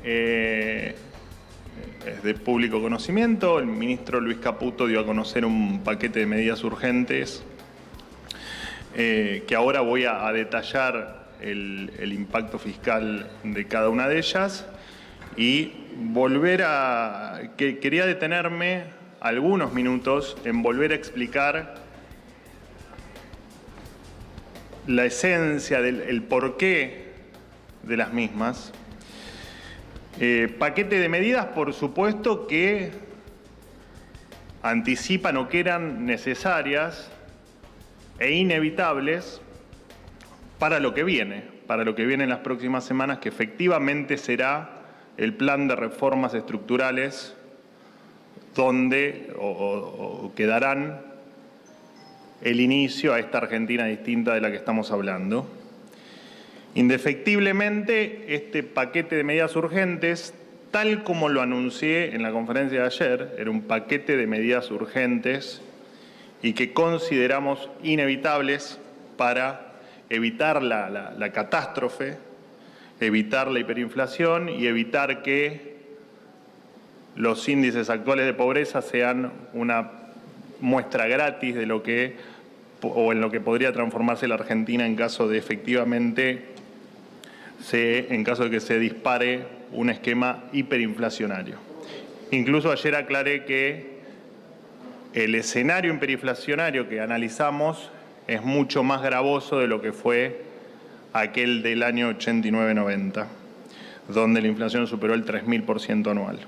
es de público conocimiento. El ministro Luis Caputo dio a conocer un paquete de medidas urgentes que ahora voy a detallar el impacto fiscal de cada una de ellas y quería detenerme algunos minutos en volver a explicar la esencia del porqué de las mismas. Paquete de medidas, por supuesto, que anticipan o que eran necesarias e inevitables para lo que viene en las próximas semanas, que efectivamente será el plan de reformas estructurales donde que darán el inicio a esta Argentina distinta de la que estamos hablando. Indefectiblemente, este paquete de medidas urgentes, tal como lo anuncié en la conferencia de ayer, era un paquete de medidas urgentes y que consideramos inevitables para evitar la catástrofe, evitar la hiperinflación y evitar que los índices actuales de pobreza sean una muestra gratis de lo que o en lo que podría transformarse la Argentina en caso de que se dispare un esquema hiperinflacionario. Incluso ayer aclaré que el escenario hiperinflacionario que analizamos es mucho más gravoso de lo que fue aquel del año 89-90, donde la inflación superó el 3000% anual.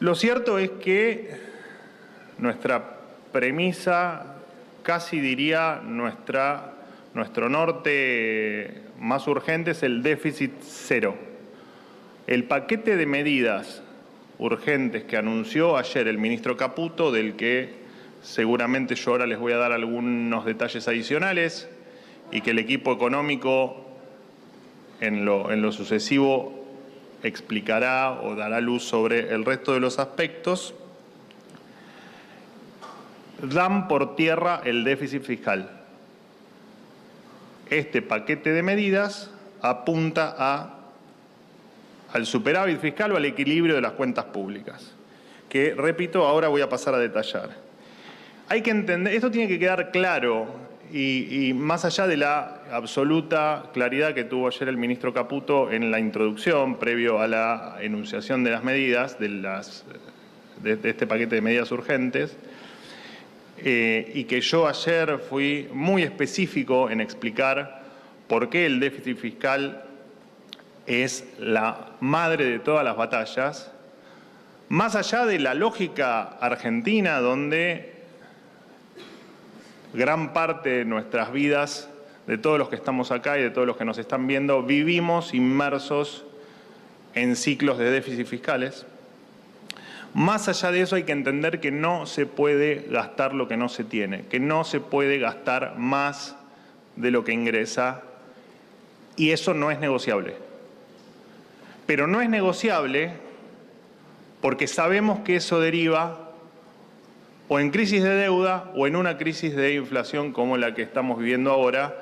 Lo cierto es que nuestra premisa, casi diría nuestro norte más urgente, es el déficit cero. El paquete de medidas urgentes que anunció ayer el ministro Caputo, del que seguramente yo ahora les voy a dar algunos detalles adicionales y que el equipo económico en lo sucesivo explicará o dará luz sobre el resto de los aspectos, dan por tierra el déficit fiscal. Este paquete de medidas apunta al superávit fiscal o al equilibrio de las cuentas públicas, que, repito, ahora voy a pasar a detallar. Hay que entender, esto tiene que quedar claro, y más allá de la absoluta claridad que tuvo ayer el ministro Caputo en la introducción, previo a la enunciación de las medidas, de este paquete de medidas urgentes, y que yo ayer fui muy específico en explicar por qué el déficit fiscal es la madre de todas las batallas, más allá de la lógica argentina, donde gran parte de nuestras vidas, de todos los que estamos acá y de todos los que nos están viendo, vivimos inmersos en ciclos de déficit fiscales. Más allá de eso hay que entender que no se puede gastar lo que no se tiene, que no se puede gastar más de lo que ingresa, y eso no es negociable. Pero no es negociable porque sabemos que eso deriva o en crisis de deuda o en una crisis de inflación como la que estamos viviendo ahora.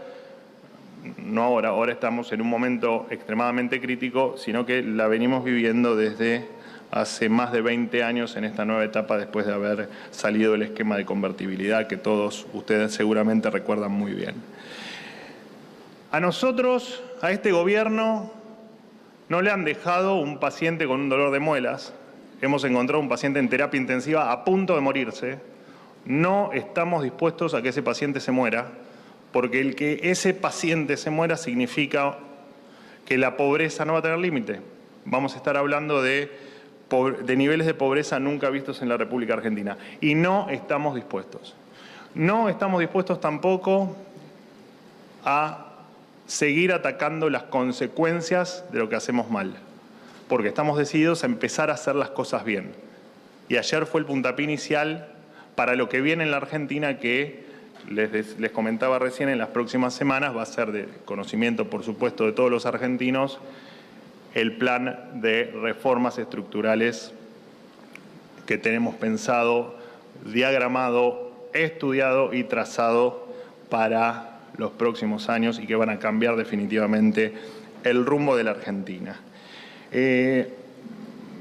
No ahora estamos en un momento extremadamente crítico, sino que la venimos viviendo desde hace más de 20 años en esta nueva etapa después de haber salido del esquema de convertibilidad que todos ustedes seguramente recuerdan muy bien. A nosotros, a este gobierno, no le han dejado un paciente con un dolor de muelas. Hemos encontrado un paciente en terapia intensiva a punto de morirse. No estamos dispuestos a que ese paciente se muera, porque el que ese paciente se muera significa que la pobreza no va a tener límite. Vamos a estar hablando de niveles de pobreza nunca vistos en la República Argentina. Y no estamos dispuestos. No estamos dispuestos tampoco a seguir atacando las consecuencias de lo que hacemos mal, porque estamos decididos a empezar a hacer las cosas bien. Y ayer fue el puntapié inicial para lo que viene en la Argentina, que les comentaba recién, en las próximas semanas va a ser de conocimiento, por supuesto, de todos los argentinos, el plan de reformas estructurales que tenemos pensado, diagramado, estudiado y trazado para los próximos años y que van a cambiar definitivamente el rumbo de la Argentina.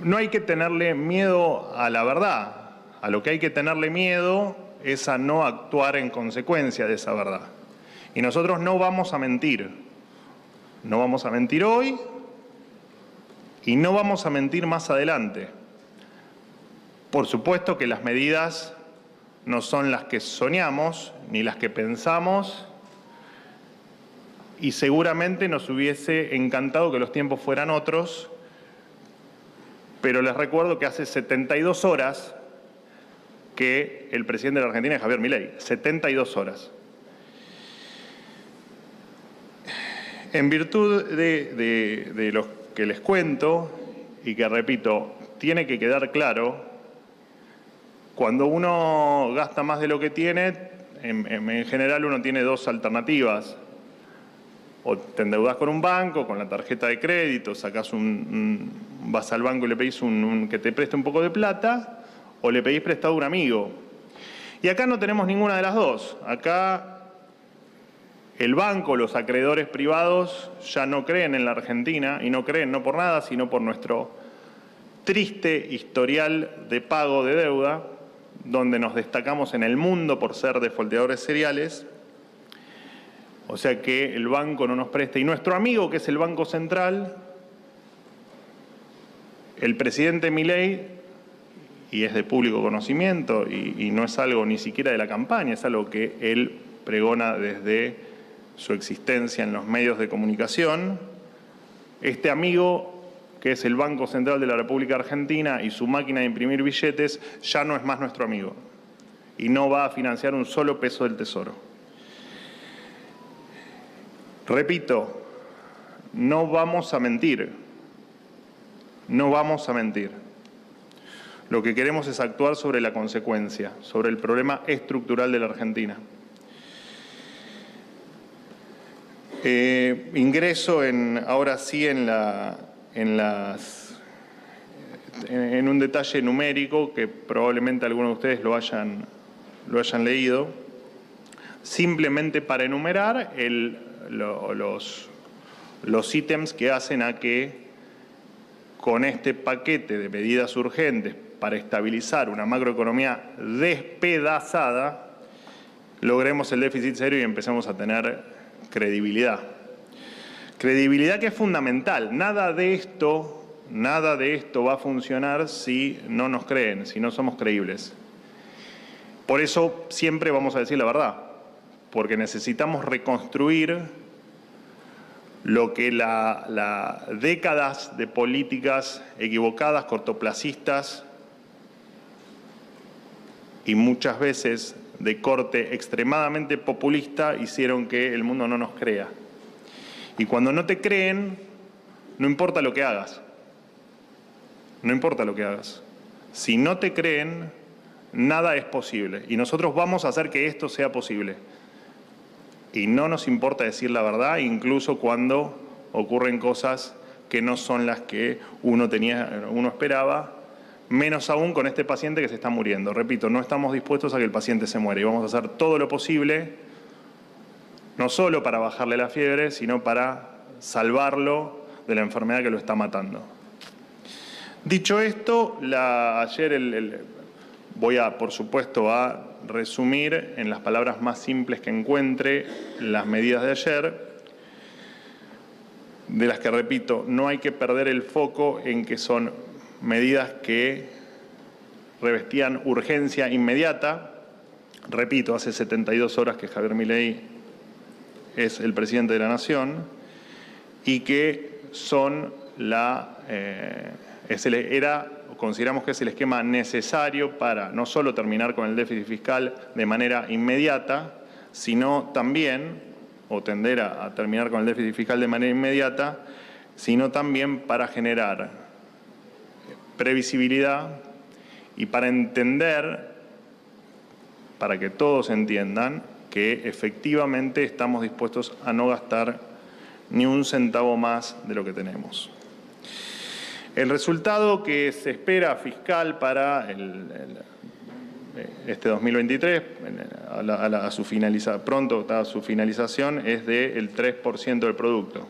No hay que tenerle miedo a la verdad. A lo que hay que tenerle miedo es a no actuar en consecuencia de esa verdad. Y nosotros no vamos a mentir. No vamos a mentir hoy y no vamos a mentir más adelante. Por supuesto que las medidas no son las que soñamos ni las que pensamos, y seguramente nos hubiese encantado que los tiempos fueran otros, pero les recuerdo que hace 72 horas que el presidente de la Argentina es Javier Milei. 72 horas. En virtud de lo que les cuento, y que repito, tiene que quedar claro, cuando uno gasta más de lo que tiene, en general uno tiene dos alternativas. O te endeudás con un banco, con la tarjeta de crédito, vas al banco y le pedís que te preste un poco de plata, o le pedís prestado a un amigo. Y acá no tenemos ninguna de las dos. Acá el banco, los acreedores privados ya no creen en la Argentina, y no creen no por nada, sino por nuestro triste historial de pago de deuda, donde nos destacamos en el mundo por ser defolteadores seriales. O sea que el banco no nos presta. Y nuestro amigo, que es el Banco Central, el presidente Milei, y es de público conocimiento, y no es algo ni siquiera de la campaña, es algo que él pregona desde su existencia en los medios de comunicación. Este amigo, que es el Banco Central de la República Argentina y su máquina de imprimir billetes, ya no es más nuestro amigo y no va a financiar un solo peso del Tesoro. Repito, no vamos a mentir. No vamos a mentir. Lo que queremos es actuar sobre la consecuencia, sobre el problema estructural de la Argentina. Ingreso ahora sí en un detalle numérico que probablemente algunos de ustedes lo hayan leído, simplemente para enumerar los ítems que hacen a que con este paquete de medidas urgentes para estabilizar una macroeconomía despedazada, logremos el déficit cero y empecemos a tener credibilidad. Credibilidad que es fundamental. Nada de esto va a funcionar si no nos creen, si no somos creíbles. Por eso siempre vamos a decir la verdad, porque necesitamos reconstruir lo que las décadas de políticas equivocadas, cortoplacistas y muchas veces de corte extremadamente populista hicieron que el mundo no nos crea. Y cuando no te creen, no importa lo que hagas. No importa lo que hagas. Si no te creen, nada es posible. Y nosotros vamos a hacer que esto sea posible. Y no nos importa decir la verdad, incluso cuando ocurren cosas que no son las que uno esperaba, menos aún con este paciente que se está muriendo. Repito, no estamos dispuestos a que el paciente se muera y vamos a hacer todo lo posible, no solo para bajarle la fiebre, sino para salvarlo de la enfermedad que lo está matando. Dicho esto, voy por supuesto, a resumir en las palabras más simples que encuentre las medidas de ayer, de las que, repito, no hay que perder el foco en que son medidas que revestían urgencia inmediata. Repito, hace 72 horas que Javier Milei es el presidente de la Nación y que son consideramos que es el esquema necesario para no solo terminar con el déficit fiscal de manera inmediata, sino también, o tender a terminar con el déficit fiscal de manera inmediata, sino también para generar previsibilidad y para entender, para que todos entiendan, que efectivamente estamos dispuestos a no gastar ni un centavo más de lo que tenemos. El resultado que se espera fiscal para este 2023, pronto a su finalización, es del 3% del producto.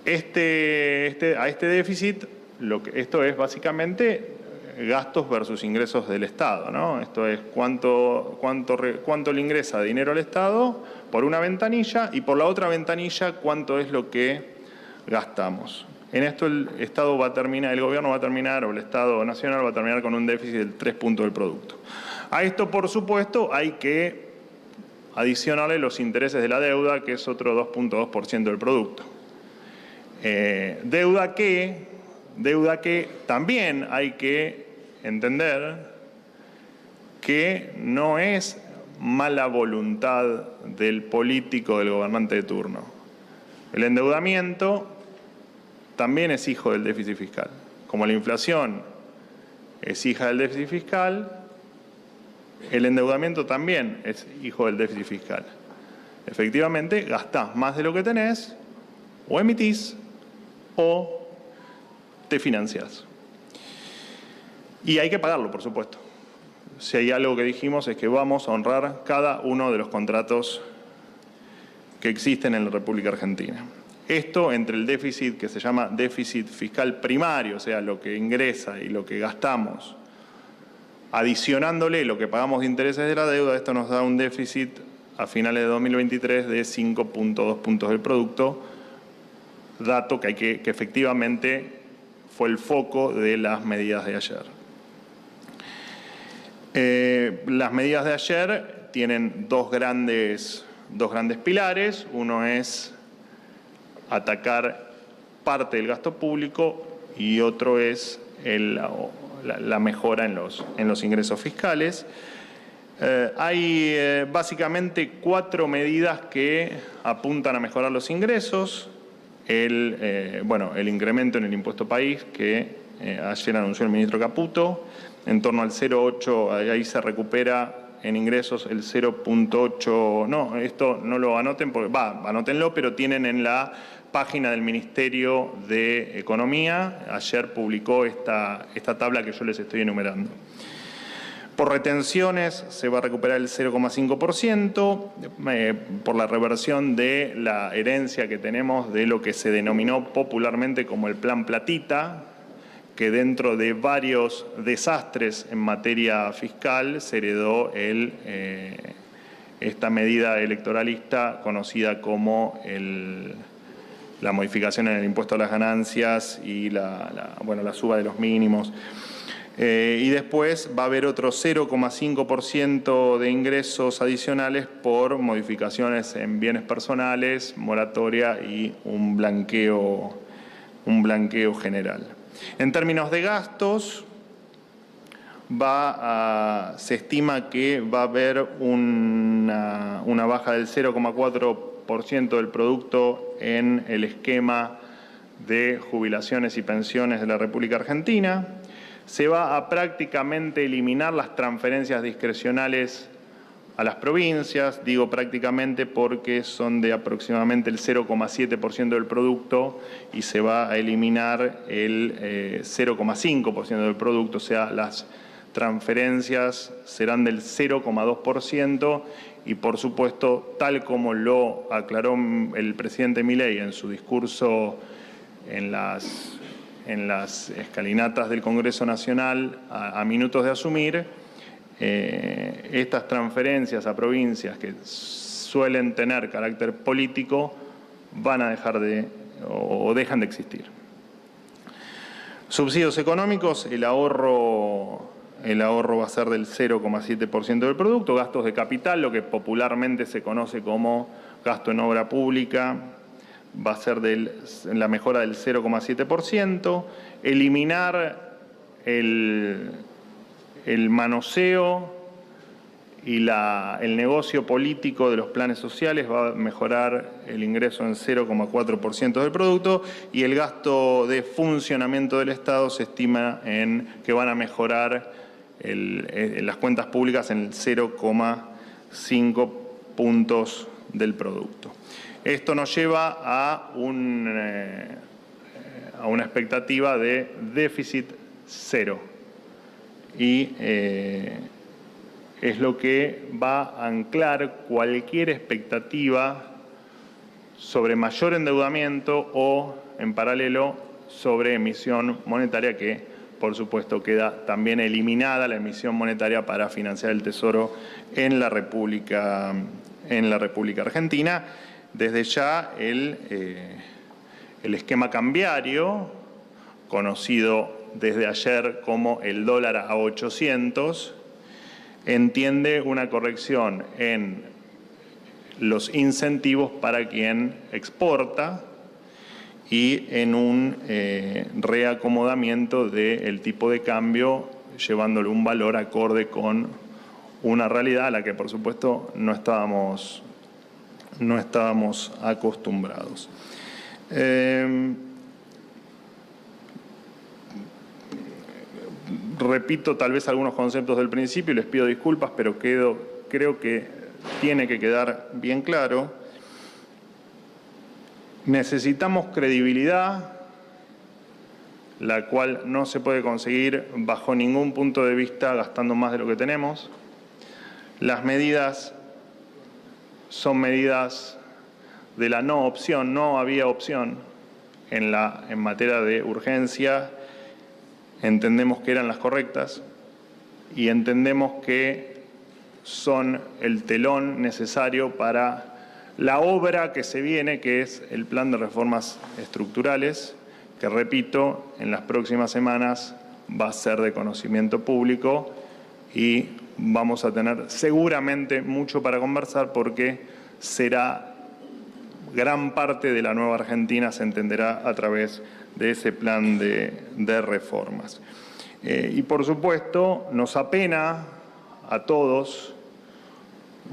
A este déficit, esto es básicamente gastos versus ingresos del Estado, ¿no? Esto es cuánto le ingresa de dinero al Estado por una ventanilla y por la otra ventanilla cuánto es lo que gastamos. En esto el gobierno va a terminar, o el Estado nacional va a terminar con un déficit del 3 puntos del producto. A esto, por supuesto, hay que adicionarle los intereses de la deuda, que es otro 2.2% del producto. Deuda que también hay que entender que no es mala voluntad del político, del gobernante de turno. El endeudamiento también es hijo del déficit fiscal. Como la inflación es hija del déficit fiscal, el endeudamiento también es hijo del déficit fiscal. Efectivamente, gastás más de lo que tenés, o emitís, o te financiás. Y hay que pagarlo, por supuesto. Si hay algo que dijimos es que vamos a honrar cada uno de los contratos que existen en la República Argentina. Esto entre el déficit que se llama déficit fiscal primario, o sea, lo que ingresa y lo que gastamos, adicionándole lo que pagamos de intereses de la deuda, esto nos da un déficit a finales de 2023 de 5.2 puntos del producto, dato que efectivamente fue el foco de las medidas de ayer. Las medidas de ayer tienen dos grandes pilares. Uno es atacar parte del gasto público y otro es la mejora en los ingresos fiscales. Hay básicamente 4 medidas que apuntan a mejorar los ingresos. El incremento en el impuesto país que ayer anunció el ministro Caputo, en torno al 0,8, ahí se recupera en ingresos el 0,8, no, esto no lo anoten, anótenlo, pero tienen en la página del Ministerio de Economía, ayer publicó esta tabla que yo les estoy enumerando. Por retenciones se va a recuperar el 0,5% por la reversión de la herencia que tenemos de lo que se denominó popularmente como el Plan Platita, que dentro de varios desastres en materia fiscal se heredó esta medida electoralista conocida como la modificación en el impuesto a las ganancias y la suba de los mínimos. Y después va a haber otro 0,5% de ingresos adicionales por modificaciones en bienes personales, moratoria y un blanqueo general. En términos de gastos, se estima que va a haber una baja del 0,4% del producto en el esquema de jubilaciones y pensiones de la República Argentina. Se va a prácticamente eliminar las transferencias discrecionales a las provincias, digo prácticamente porque son de aproximadamente el 0,7% del producto y se va a eliminar el 0,5% del producto, o sea, las transferencias serán del 0,2% y por supuesto, tal como lo aclaró el presidente Milei en su discurso en las escalinatas del Congreso Nacional a minutos de asumir, estas transferencias a provincias que suelen tener carácter político van a dejar o dejan de existir. Subsidios económicos, el ahorro va a ser del 0,7% del producto, gastos de capital, lo que popularmente se conoce como gasto en obra pública, va a ser la mejora del 0,7%, eliminar el manoseo y el negocio político de los planes sociales va a mejorar el ingreso en 0,4% del producto y el gasto de funcionamiento del Estado se estima que van a mejorar las cuentas públicas en el 0,5 puntos del producto. Esto nos lleva a una expectativa de déficit cero. Y es lo que va a anclar cualquier expectativa sobre mayor endeudamiento o, en paralelo, sobre emisión monetaria, que por supuesto queda también eliminada la emisión monetaria para financiar el Tesoro en la República Argentina. Desde ya el esquema cambiario, conocido desde ayer como el dólar a 800, entiende una corrección en los incentivos para quien exporta y en un reacomodamiento del tipo de cambio, llevándole un valor acorde con una realidad a la que, por supuesto, no estábamos acostumbrados. Repito tal vez algunos conceptos del principio y les pido disculpas, pero creo que tiene que quedar bien claro. Necesitamos credibilidad, la cual no se puede conseguir bajo ningún punto de vista gastando más de lo que tenemos. Las medidas son medidas de la no opción, no había opción en materia de urgencia. Entendemos que eran las correctas y entendemos que son el telón necesario para la obra que se viene, que es el plan de reformas estructurales, que, repito, en las próximas semanas va a ser de conocimiento público y vamos a tener seguramente mucho para conversar, porque será gran parte de la nueva Argentina, se entenderá a través de ese plan de reformas. Y por supuesto nos apena a todos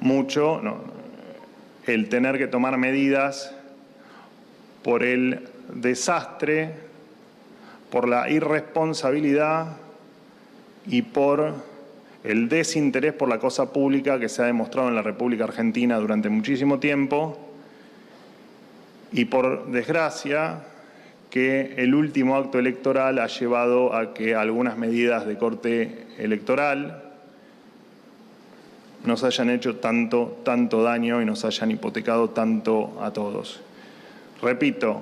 mucho el tener que tomar medidas por el desastre, por la irresponsabilidad y por el desinterés por la cosa pública que se ha demostrado en la República Argentina durante muchísimo tiempo, y por desgracia que el último acto electoral ha llevado a que algunas medidas de corte electoral nos hayan hecho tanto daño y nos hayan hipotecado tanto a todos. Repito,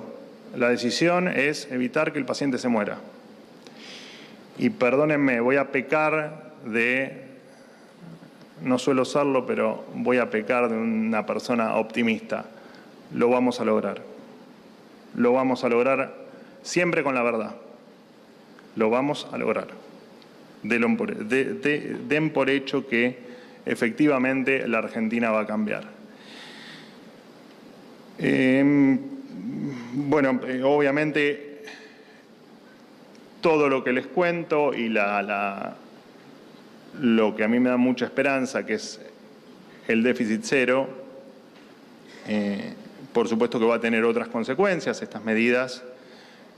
la decisión es evitar que el paciente se muera. Y perdónenme, voy a pecar no suelo serlo, pero voy a pecar de una persona optimista. Lo vamos a lograr. Lo vamos a lograr siempre con la verdad. Lo vamos a lograr. Den por hecho que efectivamente la Argentina va a cambiar. Bueno, obviamente todo lo que les cuento y lo que a mí me da mucha esperanza, que es el déficit cero, por supuesto que va a tener otras consecuencias estas medidas,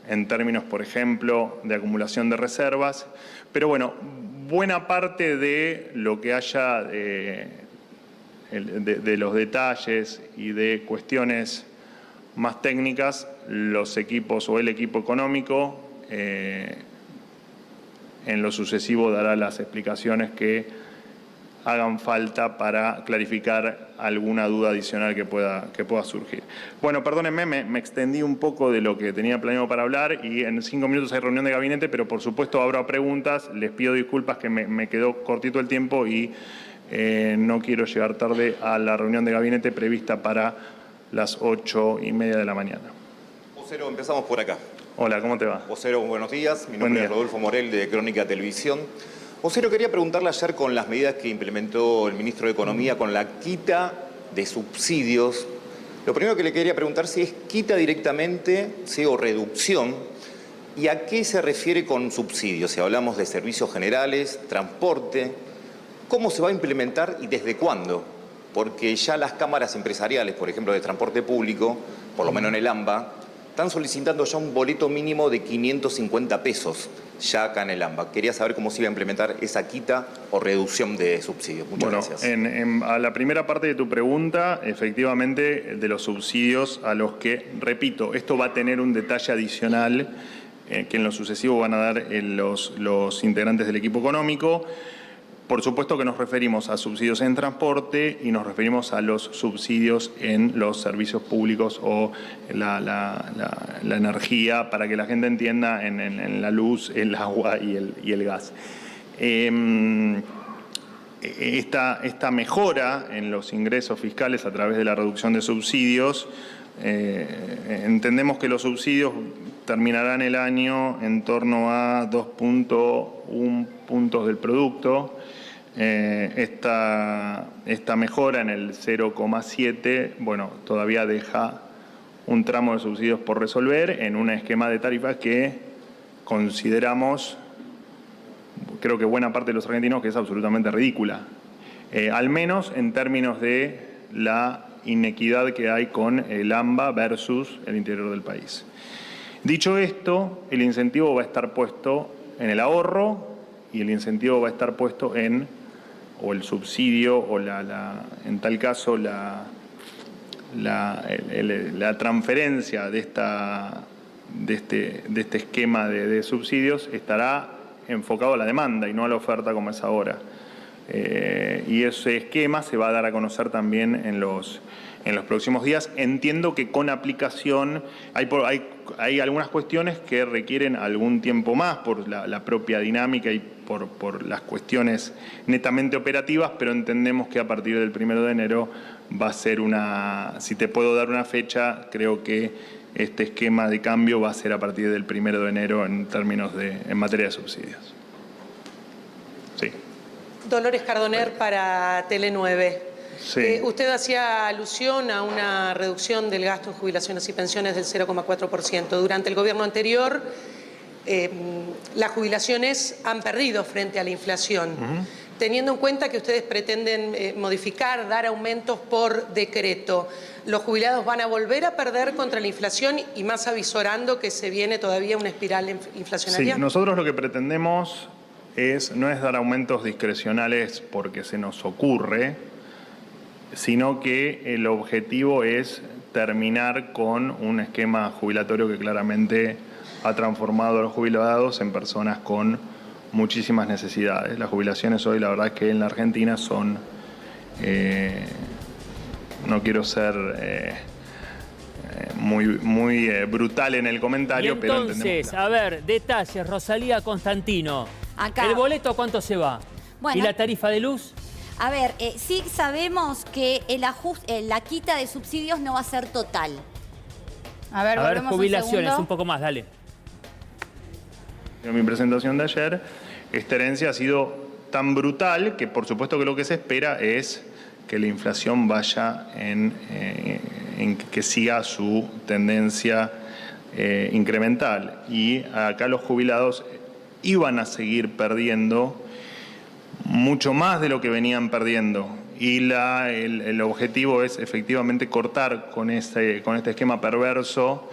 en términos, por ejemplo, de acumulación de reservas. Pero bueno, buena parte de lo que haya de los detalles y de cuestiones más técnicas, los equipos o el equipo económico en lo sucesivo dará las explicaciones que hagan falta para clarificar alguna duda adicional que pueda surgir. Bueno, perdónenme, me extendí un poco de lo que tenía planeado para hablar y en 5 minutos hay reunión de gabinete, pero por supuesto abro a preguntas. Les pido disculpas que me quedó cortito el tiempo y no quiero llegar tarde a la reunión de gabinete prevista para las 8:30 de la mañana. Vocero, empezamos por acá. Hola, ¿cómo te va? Vocero, buenos días. Mi nombre es Rodolfo Morel, de Crónica Televisión. Vocero, quería preguntarle ayer con las medidas que implementó el ministro de Economía con la quita de subsidios. Lo primero que le quería preguntar si es quita directamente, sí, o reducción, y a qué se refiere con subsidios. Si hablamos de servicios generales, transporte, ¿cómo se va a implementar y desde cuándo? Porque ya las cámaras empresariales, por ejemplo, de transporte público, por lo menos en el AMBA, están solicitando ya un boleto mínimo de 550 pesos ya acá en el AMBA. Quería saber cómo se iba a implementar esa quita o reducción de subsidios. Muchas gracias. A la primera parte de tu pregunta, efectivamente, de los subsidios a los que, repito, esto va a tener un detalle adicional que en lo sucesivo van a dar los integrantes del equipo económico. Por supuesto que nos referimos a subsidios en transporte y nos referimos a los subsidios en los servicios públicos o la energía, para que la gente entienda, en la luz, el agua y el gas. Esta mejora en los ingresos fiscales a través de la reducción de subsidios, entendemos que los subsidios terminarán el año en torno a 2.1 puntos del producto. Esta mejora en el 0,7, bueno, todavía deja un tramo de subsidios por resolver en un esquema de tarifas que consideramos, creo que buena parte de los argentinos, que es absolutamente ridícula, al menos en términos de la inequidad que hay con el AMBA versus el interior del país. Dicho esto, el incentivo va a estar puesto en el ahorro y el incentivo va a estar puesto o el subsidio, o en tal caso la transferencia de este esquema de subsidios estará enfocado a la demanda y no a la oferta como es ahora. Y ese esquema se va a dar a conocer también en los próximos días. Entiendo que con aplicación hay algunas cuestiones que requieren algún tiempo más por la propia dinámica y por las cuestiones netamente operativas, pero entendemos que a partir del 1 de enero va a ser si te puedo dar una fecha, creo que este esquema de cambio va a ser a partir del 1 de enero en materia de subsidios. Sí. Dolores Cardoner para Tele9. Sí. Usted hacía alusión a una reducción del gasto en jubilaciones y pensiones del 0,4%. Durante el gobierno anterior, las jubilaciones han perdido frente a la inflación. Teniendo en cuenta que ustedes pretenden modificar, dar aumentos por decreto, ¿los jubilados van a volver a perder contra la inflación y más avisorando que se viene todavía una espiral inflacionaria? Sí, nosotros lo que pretendemos no es dar aumentos discrecionales porque se nos ocurre, sino que el objetivo es terminar con un esquema jubilatorio que claramente ha transformado a los jubilados en personas con muchísimas necesidades. Las jubilaciones hoy, la verdad es que en la Argentina son, no quiero ser muy brutal en el comentario, y pero entonces, a ver, detalles, Rosalía Constantino. Acá. ¿El boleto cuánto se va? Bueno, ¿y la tarifa de luz? A ver, sí sabemos que la quita de subsidios no va a ser total. A ver, jubilaciones, un poco más, dale. En mi presentación de ayer, esta herencia ha sido tan brutal que por supuesto que lo que se espera es que la inflación vaya en que siga su tendencia incremental. Y acá los jubilados iban a seguir perdiendo mucho más de lo que venían perdiendo. Y el objetivo es efectivamente cortar con este esquema perverso.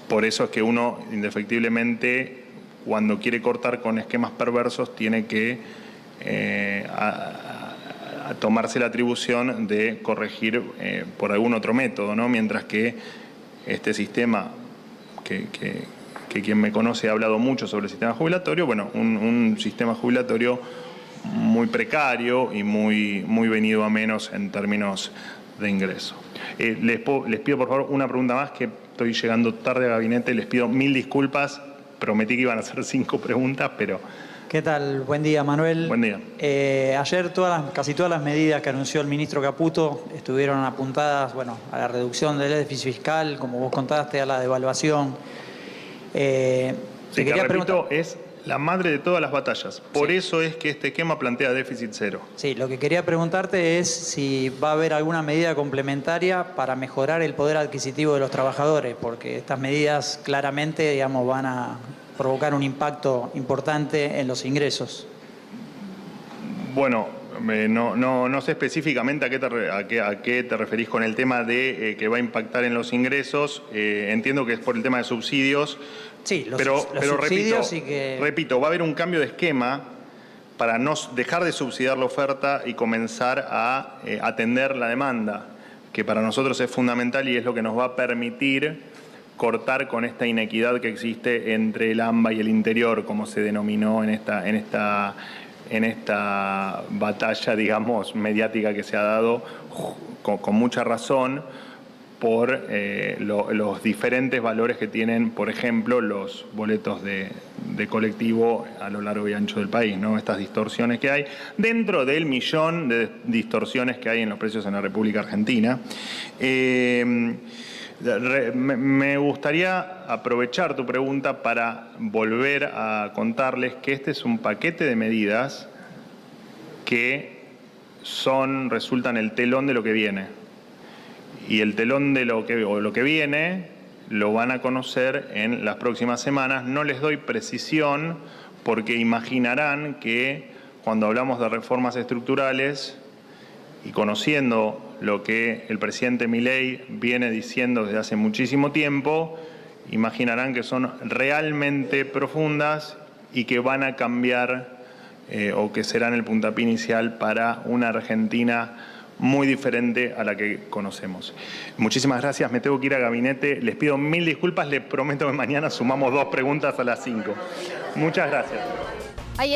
Por eso es que uno, indefectiblemente, cuando quiere cortar con esquemas perversos, tiene que a tomarse la atribución de corregir por algún otro método, ¿no? Mientras que este sistema, que quien me conoce ha hablado mucho sobre el sistema jubilatorio, bueno, un sistema jubilatorio muy precario y muy venido a menos en términos de ingreso. Les pido por favor una pregunta más, que estoy llegando tarde al gabinete, les pido 1000 disculpas, prometí que iban a ser 5 preguntas, pero... ¿Qué tal? Buen día, Manuel. Buen día. Ayer casi todas las medidas que anunció el ministro Caputo estuvieron apuntadas, bueno, a la reducción del déficit fiscal, como vos contaste, a la devaluación. Sí, que repito, es la madre de todas las batallas. Por eso es que este esquema plantea déficit cero. Sí, lo que quería preguntarte es si va a haber alguna medida complementaria para mejorar el poder adquisitivo de los trabajadores, porque estas medidas claramente, digamos, van a provocar un impacto importante en los ingresos. Bueno, no sé específicamente a qué te referís con el tema de que va a impactar en los ingresos. Entiendo que es por el tema de subsidios. Sí, pero subsidios repito, va a haber un cambio de esquema para no dejar de subsidiar la oferta y comenzar a atender la demanda, que para nosotros es fundamental y es lo que nos va a permitir cortar con esta inequidad que existe entre el AMBA y el interior, como se denominó en esta batalla, digamos, mediática que se ha dado con mucha razón por los diferentes valores que tienen, por ejemplo, los boletos de colectivo a lo largo y ancho del país, ¿no? Estas distorsiones que hay dentro del millón de distorsiones que hay en los precios en la República Argentina. Me gustaría aprovechar tu pregunta para volver a contarles que este es un paquete de medidas que resultan el telón de lo que viene. Y el telón de lo que viene lo van a conocer en las próximas semanas. No les doy precisión porque imaginarán que cuando hablamos de reformas estructurales y conociendo lo que el presidente Milei viene diciendo desde hace muchísimo tiempo, imaginarán que son realmente profundas y que van a cambiar o que serán el puntapié inicial para una Argentina muy diferente a la que conocemos. Muchísimas gracias, me tengo que ir a gabinete. Les pido 1000 disculpas, les prometo que mañana sumamos 2 preguntas a las 5. Muchas gracias.